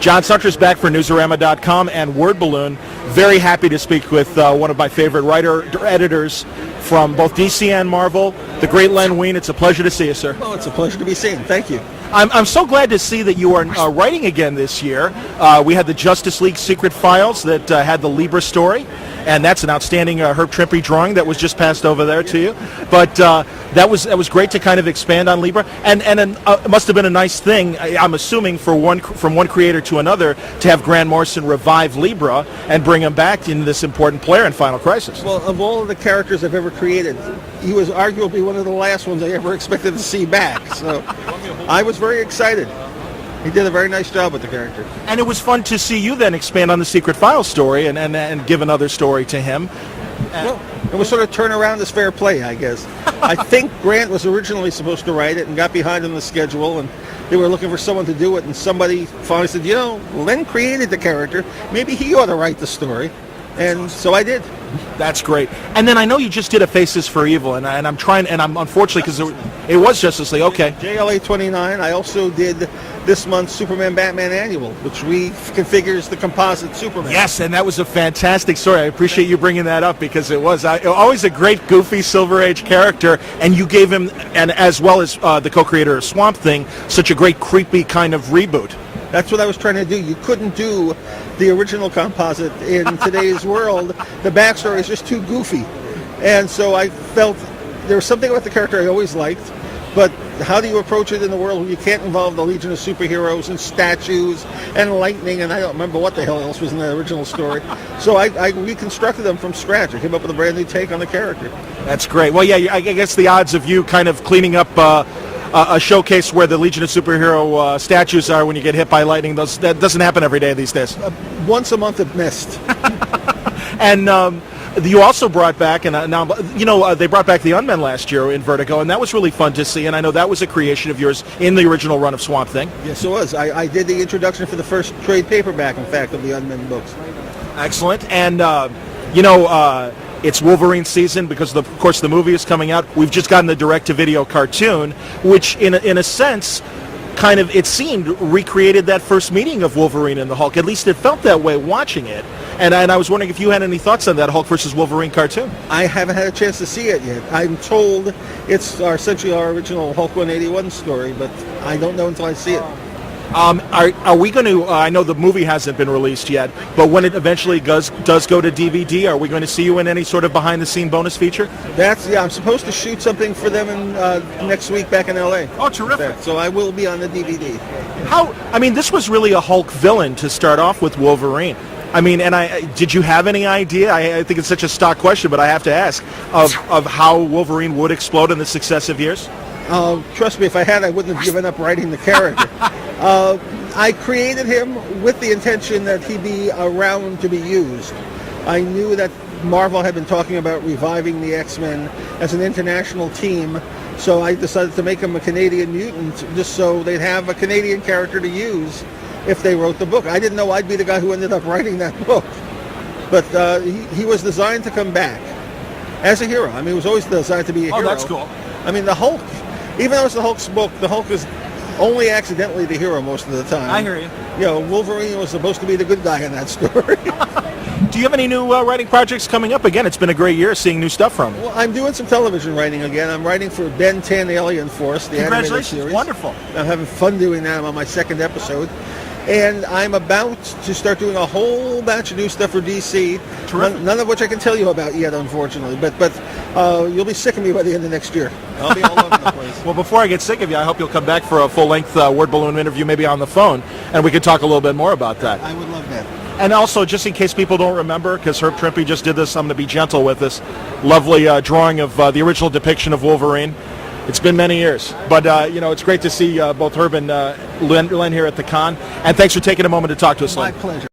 John Siuntres back for Newsarama.com and Word Balloon. Very happy to speak with one of my favorite editors from both DC and Marvel, the great Len Wein. It's a pleasure to see you, sir. Well, it's a pleasure to be seen. Thank you. I'm so glad to see that you are writing again this year. We had the Justice League Secret Files that had the Libra story, and that's an outstanding Herb Trimpe drawing that was just passed over there to you. But that was great to kind of expand on Libra, and it must have been a nice thing, I'm assuming, from one creator to another to have Grant Morrison revive Libra and bring him back into this important player in Final Crisis. Well, of all of the characters I've ever created, he was arguably one of the last ones I ever expected to see back. So I was very excited. He did a very nice job with the character. And it was fun to see you then expand on the Secret Files story and give another story to him. Well, it was sort of turn around as fair play, I guess. I think Grant was originally supposed to write it and got behind on the schedule, and they were looking for someone to do it, and somebody finally said, Len created the character. Maybe he ought to write the story. And so I did. That's great. And then I know you just did a Faces for Evil, and I'm trying, and I'm unfortunately, because it was Justice League, okay. JLA 29. I also did this month's Superman Batman Annual, which reconfigures the composite Superman. Yes, and that was a fantastic story. I appreciate you bringing that up, because it was always a great, goofy Silver Age character, and you gave him, and as well as the co-creator of Swamp Thing, such a great, creepy kind of reboot. That's what I was trying to do. You couldn't do the original composite in today's world. The backstory is just too goofy. And so I felt there was something about the character I always liked, but how do you approach it in the world when you can't involve the Legion of Superheroes and statues and lightning, and I don't remember what the hell else was in the original story. So I reconstructed them from scratch. I came up with a brand new take on the character. That's great. Well, yeah, I guess the odds of you kind of cleaning up a showcase where the Legion of Superhero statues are when you get hit by lightning, that doesn't happen every day these days. Once a month at best. And you also brought back, and now they brought back the Unmen last year in Vertigo, and that was really fun to see. And I know that was a creation of yours in the original run of Swamp Thing. Yes, it was. I did the introduction for the first trade paperback, in fact, of the Unmen books. Excellent. And it's Wolverine season because, of course, the movie is coming out. We've just gotten the direct-to-video cartoon, which, in a sense, kind of, it seemed, recreated that first meeting of Wolverine and the Hulk. At least it felt that way watching it. And I was wondering if you had any thoughts on that Hulk versus Wolverine cartoon. I haven't had a chance to see it yet. I'm told it's essentially our original Hulk 181 story, but I don't know until I see it. Are we going to, I know the movie hasn't been released yet, but when it eventually does go to DVD, are we going to see you in any sort of behind-the-scene bonus feature? I'm supposed to shoot something for them in next week back in L.A. Oh, terrific. So I will be on the DVD. This was really a Hulk villain to start off with Wolverine. Did you have any idea? I think it's such a stock question, but I have to ask, of how Wolverine would explode in the successive years? Trust me, if I had, I wouldn't have given up writing the character. I created him with the intention that he be around to be used. I knew that Marvel had been talking about reviving the X-Men as an international team, so I decided to make him a Canadian mutant just so they'd have a Canadian character to use if they wrote the book. I didn't know I'd be the guy who ended up writing that book, but he was designed to come back as a hero. He was always designed to be a hero. Oh, that's cool. The Hulk, even though it's the Hulk's book, the Hulk is only accidentally the hero most of the time. I hear you. Wolverine was supposed to be the good guy in that story. Do you have any new writing projects coming up? Again, it's been a great year seeing new stuff from you. Well, I'm doing some television writing again. I'm writing for Ben 10 Alien Force, the animated series. Wonderful. I'm having fun doing that. I'm on my second episode. And I'm about to start doing a whole batch of new stuff for DC. None of which I can tell you about yet, unfortunately. But you'll be sick of me by the end of next year. I'll be all over the place. Well, before I get sick of you, I hope you'll come back for a full-length Word Balloon interview, maybe on the phone, and we could talk a little bit more about that. I would love that. And also, just in case people don't remember, because Herb Trimpe just did this, I'm going to be gentle with this lovely drawing of the original depiction of Wolverine. It's been many years, but it's great to see both Herb and Len here at the con. And thanks for taking a moment to talk to us, Len. My pleasure.